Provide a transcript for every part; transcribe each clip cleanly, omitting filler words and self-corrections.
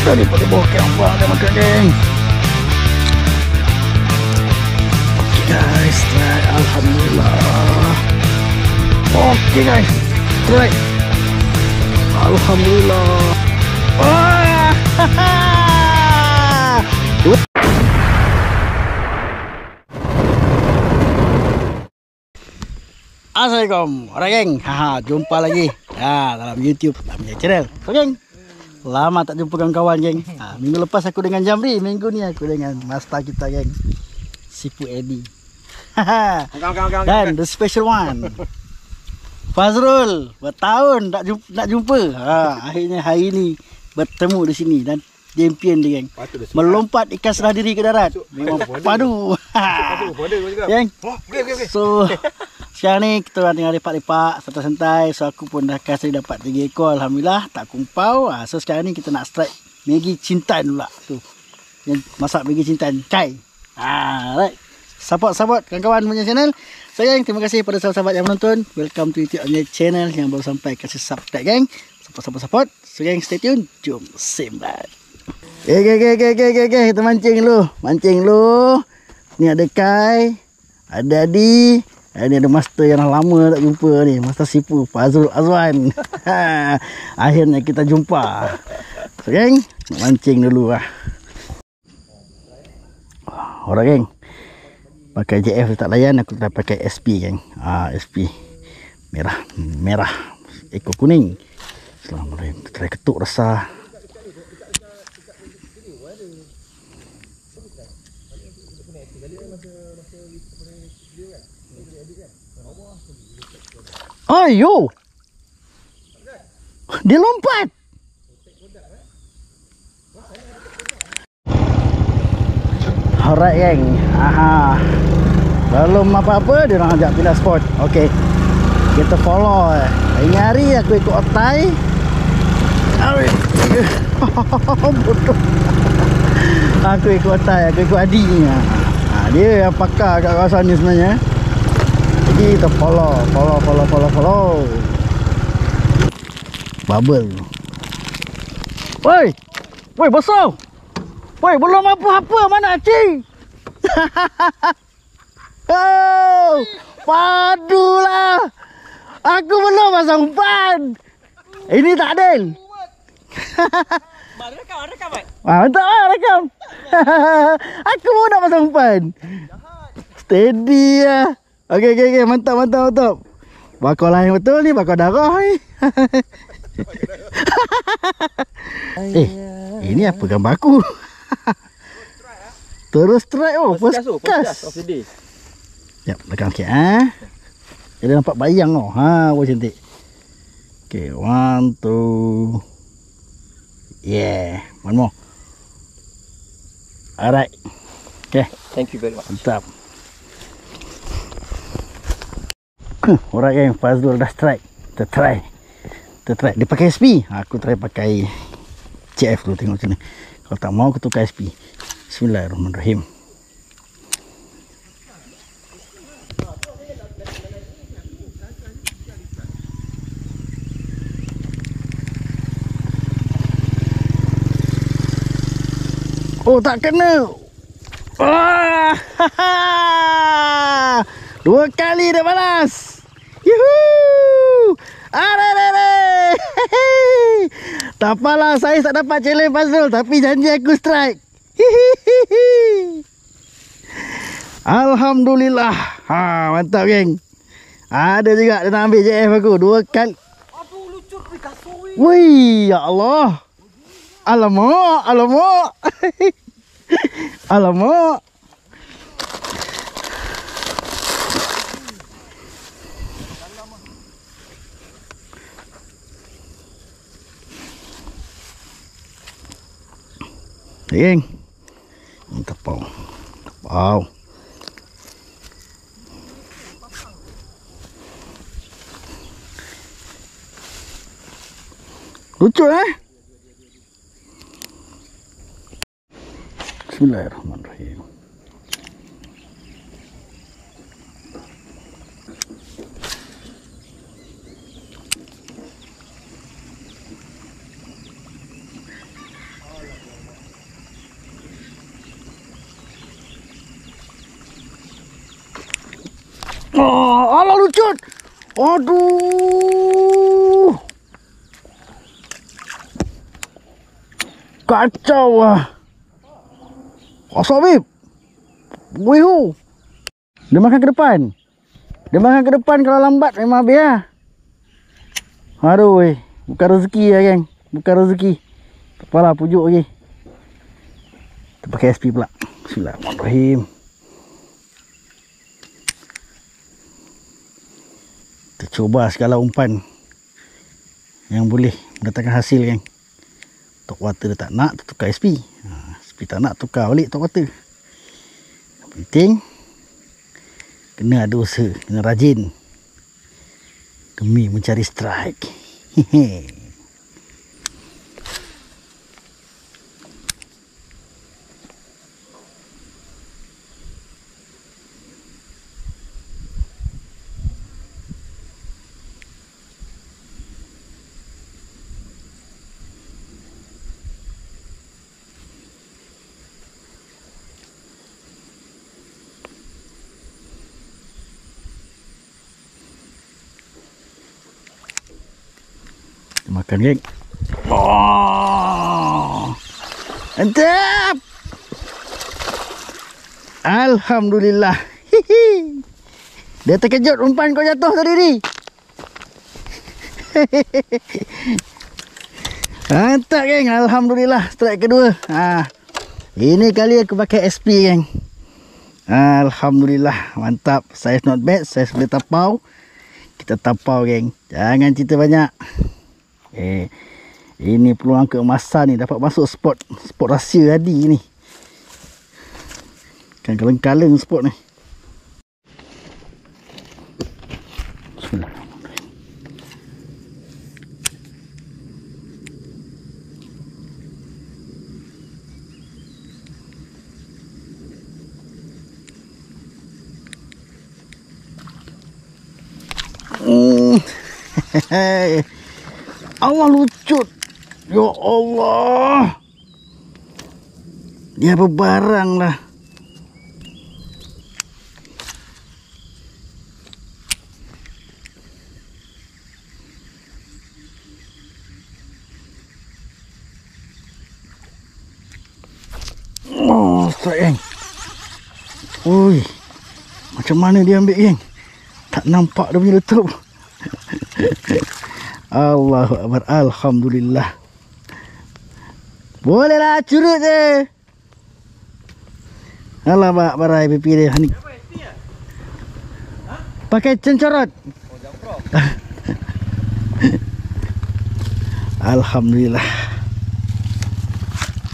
Daripada bawah kamera dia makan geng. Okay guys, try. Alhamdulillah. Okay guys, try. Alhamdulillah. Wah. Assalamualaikum orang geng. Jumpa lagi dalam YouTube namanya channel. So geng, lama tak jumpa kawan-kawan geng. Minggu lepas aku dengan Jamri, minggu ni aku dengan master kita geng, Sipu Eddie. Dan the special one, Fazrul. Bertahun tak jumpa. Akhirnya hari ni bertemu di sini dan champion dia geng. Melompat ikan serah diri ke darat. Memang padu. Geng. So sekarang ni kita tengah lepak-lepak, santai-santai. So aku pun dah kasih dapat 3 ekor. Alhamdulillah, tak kumpau. So sekarang ni kita nak strike Maggi Cintan pula. Tu yang masak Maggi Cintan Cai. Right. Support kawan-kawan punya channel. So geng, terima kasih pada sahabat-sahabat yang menonton. Welcome to YouTube channel. Yang baru sampai, kasih subscribe geng. Support. So geng, stay tune. Jom sembat. Kita mancing dulu. Ni ada Kai, ada Adi. Ini ada master yang dah lama tak jumpa ni, Master Sipu Fazrul Azwan. Akhirnya kita jumpa. So geng, nak mancing dulu lah. Orang geng, pakai JF tak layan, aku dah pakai SP geng. SP merah ekor kuning. Assalamualaikum. Kita try ketuk rasa. Ayo, dia lompat. Alright geng. Belum apa-apa dia orang ajak pindah spot. Okey, kita follow. Ini hari aku ikut otai. Bodoh. Aku ikut otai, aku ikut adinya. Dia yang pakar kat kawasan ni sebenarnya. Jadi kita follow. Bubble. Woi bosau. Woi, belum apa-apa mana cing. Oh, padulah. Aku belum pasang umpan. Ini tak adil. Rekam. Rekam. Aku mau nak pasang umpan. Steady lah. Okey, mantap. Bakar lain betul ni, bakar darah ni. Ini apa gambar aku? Terus try first cast of the day. Jap, belakang sikit Jadi nampak bayang boleh cantik. Okey, 1 2. Yeah, one more. Alright. Okay, thank you very much. Mantap. Orang yang Fazrul dah strike. Kita try. Dia pakai SP. Aku try pakai CF dulu, tengok macam ni. Kalau tak mau aku tukar SP. Bismillahirrahmanirrahim. Oh, tak kena. Dua kali dah balas. Yuhuu. Tak apalah, saya tak dapat challenge Fazrul, tapi janji aku strike. Alhamdulillah. Mantap geng. Ada juga dia nak ambil JF aku 2 kali. Aduh, lucut ni kasoi. Wih, ya Allah. Alamak. Alamak. Geng. Tepau. Lucu Bismillahirrahmanirrahim. Oh, alah lucut. Aduh. Kacau ah. Kosong Bib. Wihu. Dia makan ke depan. Dia makan ke depan, kalau lambat memang habis lah. Aduh weh. Bukan rezeki lah geng. Bukan rezeki. Tak apalah, pujuk lagi. Kita pakai SP pula. Bismillahirrahmanirrahim. Kita cuba segala umpan yang boleh mendatangkan hasil geng. Top water dia tak nak, tukar SP. SP tak nak, tukar balik top water. Yang penting kena ada usaha, kena rajin demi mencari strike. Hehe. Makan geng. Oh, mantap. Alhamdulillah. Hihi. Dia terkejut umpan kau jatuh tadi ni. Mantap geng. Alhamdulillah strike kedua. Ini kali aku pakai SP geng. Alhamdulillah mantap. Size not bad. Size boleh tapau. Kita tapau geng. Jangan cerita banyak. Ini peluang keemasan ni, dapat masuk spot rahsia Hadi ni. Kan kaleng-kaleng spot ni. Bismillah. Allah lucut. Ya Allah. Dia berbarang lah. Oh, strike geng. Ui. Macam mana dia ambil geng? Tak nampak dia punya letup. Allahu Akbar. Alhamdulillah. Bolehlah curut je. Alamak, barai pipi dia ni. Pakai cencorot. Alhamdulillah.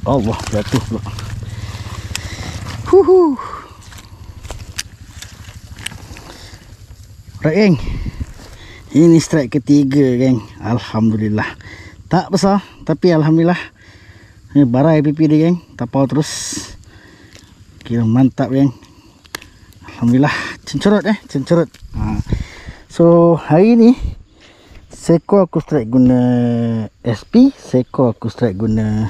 Allah, jatuh pula. Right geng. Ini strike ketiga geng. Alhamdulillah. Tak besar, tapi alhamdulillah. Ini barai pipi dia geng. Tapau terus. Kira mantap geng. Alhamdulillah. Cencerut cencerut. So hari ni seekor aku strike guna SP, seekor aku strike guna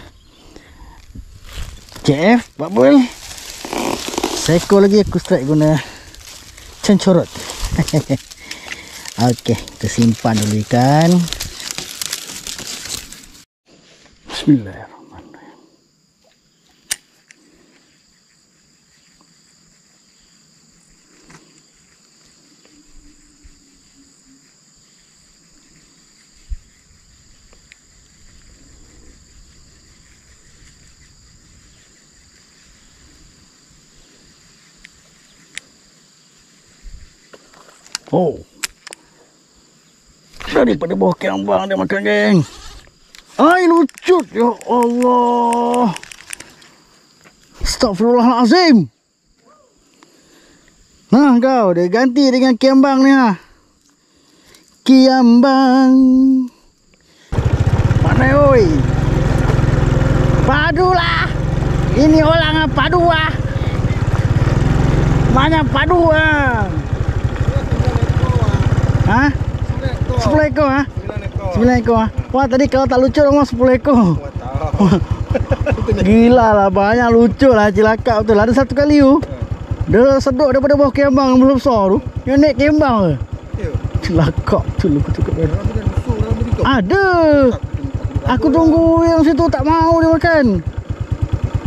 JF bubble. Seekor lagi aku strike guna cencerut. Okey, kita simpan dulu ikan. Bismillahirrahmanirrahim. Oh. Daripada bawah kembang dia makan geng. Ai lucut. Ya Allah. Astagfirullahalazim. Nah kau dia ganti dengan kembang ni ha. Kembang. Mana oi? Padu lah. Ini orang padu ah. Banyak padu ah. Ha? 10 ekor ha? 9 ekor ha? Wah tadi kalau tak lucu orang 10 ekor. Gila lah, banyak lucu lah, cilaka betul. Ada satu kali tu Dia seduk daripada bawah kembang yang besar tu. Yang naik kembang ke? Ya. Celakak tu lu kutuk. Ada busuk dalam tadi tu. Ada. Aku tunggu yang situ tak mau dia makan.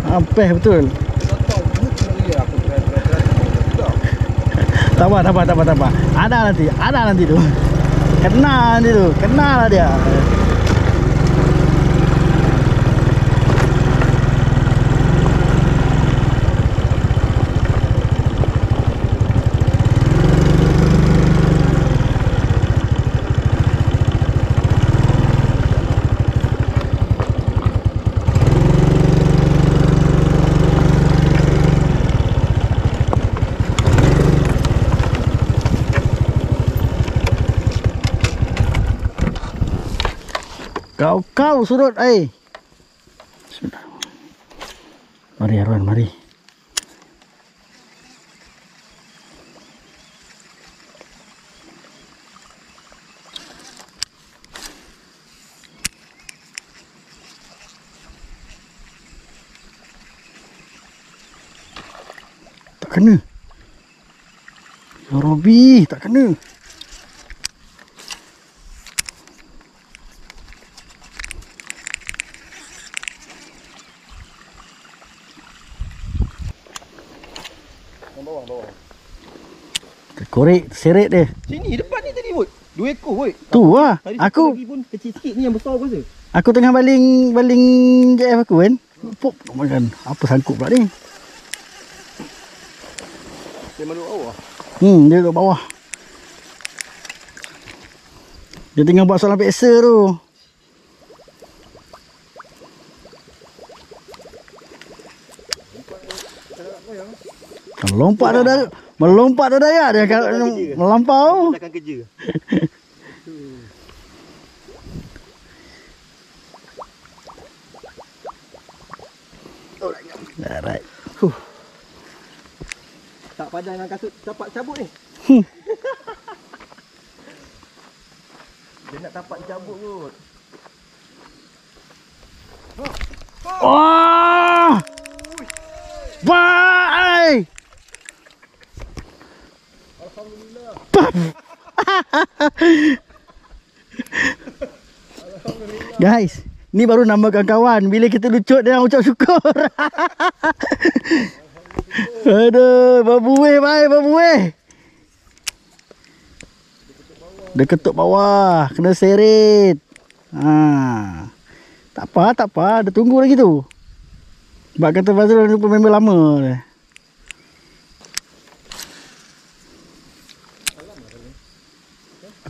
Apeh betul. Tak tahu buat lagi aku try. Tak apa. Ada nanti tu. Kena nanti tu. Kena lah dia. Kau surut Sudah. Mari Arwan, mari. Tak kena. Ya Rabbi, tak kena. Bawah. Korek, seret dia. Sini depan ni tadi woi. 2 ekor woi. Tu lah. Tadi Aku lagi pun kecil sikit ni yang besar apa Aku tengah baling JF aku kan. Pop makan. Apa sangkut pula ni? Dia duduk bawah. Dia duduk bawah. Dia tengah buat soalan peksa tu. Melompat dah dayak dia kalau melampau. Akan kerja. Alright. Tak padan dengan kasut tapak cabut ni. Dia nak tapak cabut kot. Wah! Bye! Alhamdulillah. Guys, ni baru nama kawan-kawan. Bila kita lucut dia ucap syukur. Aduh, babueh bye, babueh. Dia ketuk bawah, kena seret. Tak apa, dia tunggu lagi tu. Sebab kata Fazrul ni member lama dia.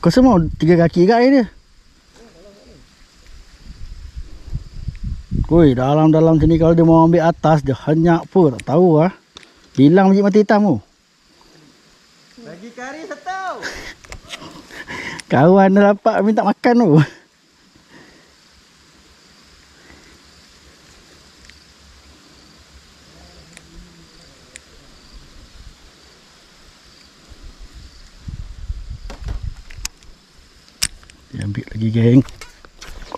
Aku rasa mau 3 kaki kat air dia. Woi, dalam-dalam sini kalau dia mau ambil atas dia henyak pun tak tahu lah. Hilang biji mati hitam tu. Lagi kari satu. Kawan dah dapat minta makan tu. Dia ambil lagi geng.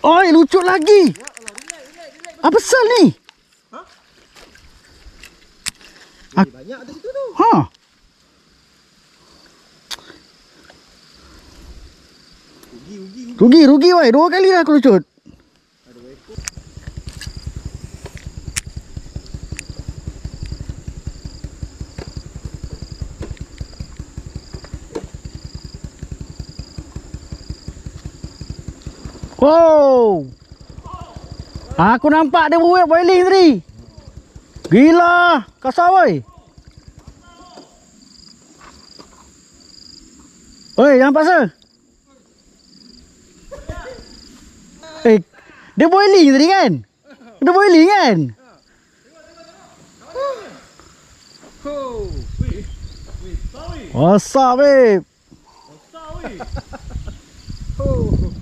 Oi, lucut lagi. Apa besar ni? Banyak ada situ tu. Ha. Rugi wai. 2 kali lah aku lucut. Wow. Aku nampak dia boiling tadi. Gila, kasar woi. Oi, jangan paksa. Dia boiling tadi kan? Dia boiling kan? Wasap babe.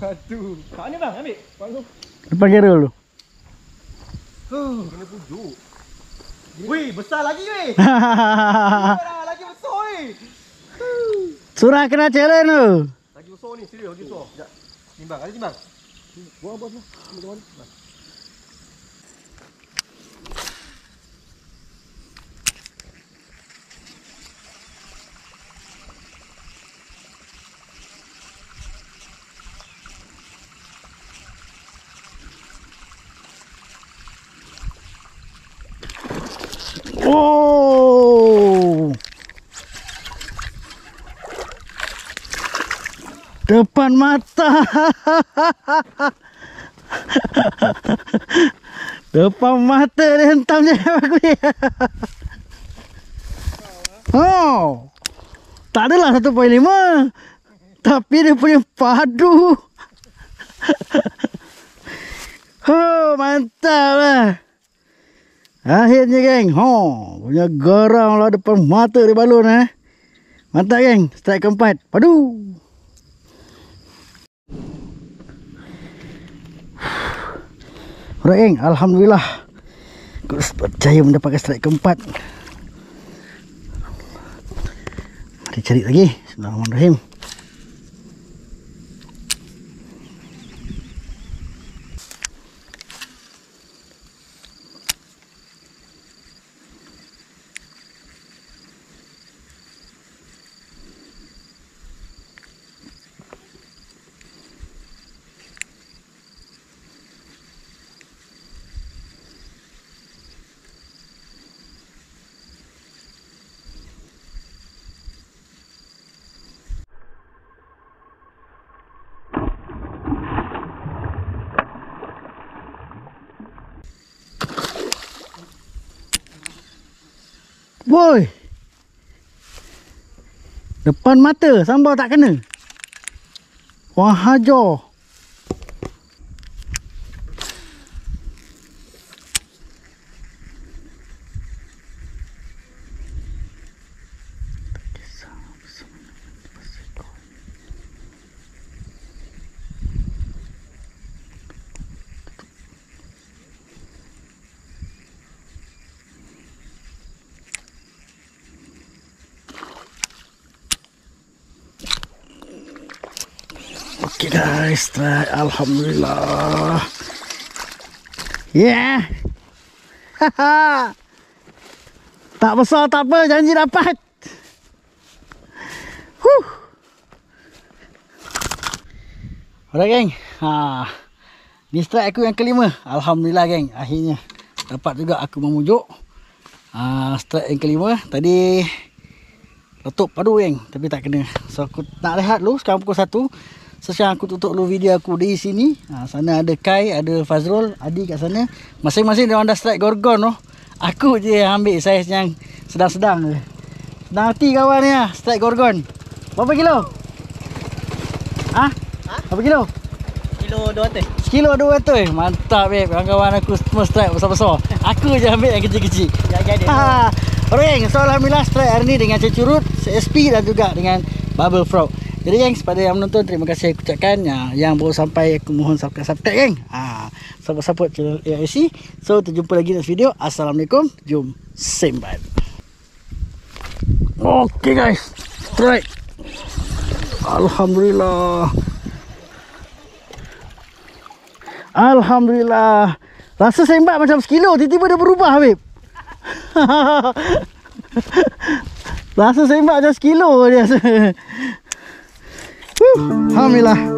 Aduh. Kat ni bang, ambil. Depan kira dulu. Kena pujuk. Wih, besar lagi weh. Lagi besar weh. Surah kena challenge tu. Lagi besar ni, serius lagi besar. Sekejap. Timbang, ada timbang. Buang bos lah. Ambil kawan. Oh. Depan mata. Depan mata dia hentam je aku ni. Oh. Tak adalah 1.5. Tapi dia punya padu. Oh, mantap lah. Akhirnya geng. Punya garang lah depan mata dia balon eh. Mantap geng. Strike keempat. Padu. Alright geng, alhamdulillah aku berjaya mendapatkan strike keempat. Mari cari lagi. Bismillahirrahmanirrahim. Woi. Depan mata sambal tak kena. Wah hajar. Okay guys, try. Alhamdulillah. Yeah. Tak besar tak apa, janji dapat. Alright geng. Ni strike aku yang kelima. Alhamdulillah geng, akhirnya dapat juga aku memujuk. Strike yang kelima. Tadi letup padu geng, tapi tak kena. So aku nak rehat dulu. Sekarang pukul 1. So sekarang aku tutup dulu video aku di sini. Sana ada Kai, ada Fazrul, Adi kat sana. Masing-masing dia orang dah strike gorgon tu. Aku je yang ambil saiz yang sedang-sedang je. Senang hati kawan ni lah, strike gorgon. Berapa kilo? Berapa kilo? Kilo 200. Kilo 200. Mantap babe. Kawan-kawan aku semua strike besar-besar. Aku je ambil yang kecil-kecil. Jaga dia. Alright, so alhamdulillah strike hari ni dengan cecurut, CSP dan juga dengan bubble frog. Jadi geng, kepada yang menonton, terima kasih aku ucapkan. Yang baru sampai, aku mohon subscribe geng. Support channel AIC. So terjumpa lagi next video. Assalamualaikum. Jom sembat. Okay guys, strike. Alhamdulillah. Alhamdulillah. Rasa sembat macam sekilo, tiba-tiba dia berubah Habib. Rasa sembat macam sekilo dia. Alhamdulillah.